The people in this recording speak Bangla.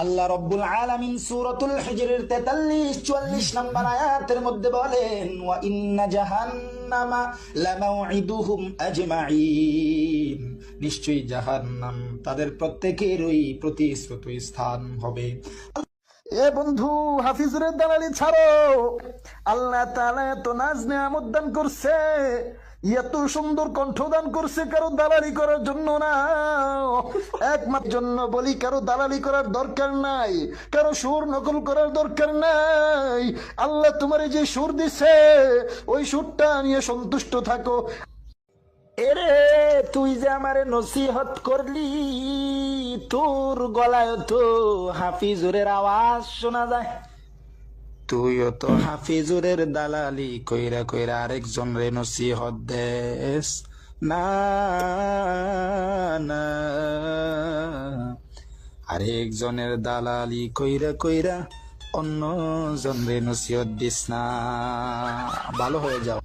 আল্লাহ রব্বুল আলামিন সূরাতুল হিজরের 43-44 নম্বর আয়াতের মধ্যে বলেন, ওয়া ইন্না জাহান্নামা লামাউইদুহুম আজমাইন, নিশ্চয়ই জাহান্নাম তাদের প্রত্যেকেরই প্রতিশ্রুত স্থান হবে। এ বন্ধু, হাফিজুরের দালালি ছাড়ো। আল্লাহ তাআলা এত নাজ নেয়ামত দান করছে, এত সুন্দর কণ্ঠ দান করছে, কারো দালালি করার জন্য না, একমাত্র জন্য বলি, কারো দালালি করার দরকার নাই, কারো সুর নকল করার দরকার নাই। আল্লাহ তোমারে যে সুর দিছে ওই সুরটা নিয়ে সন্তুষ্ট থাকো। এরে, তুই যে আমারে নসিহত করলি, তোর গলায় তো হাফিজুরের আওয়াজ শোনা যায়। তুইও তো হাফিজুরের দালালি কইরা কইরা আরেকজন রে নসিহত দেস না, না, আরেকজনের দালালি কইরা কইরা অন্য জন রে নসিহত দিস না। ভালো হয়ে যাও।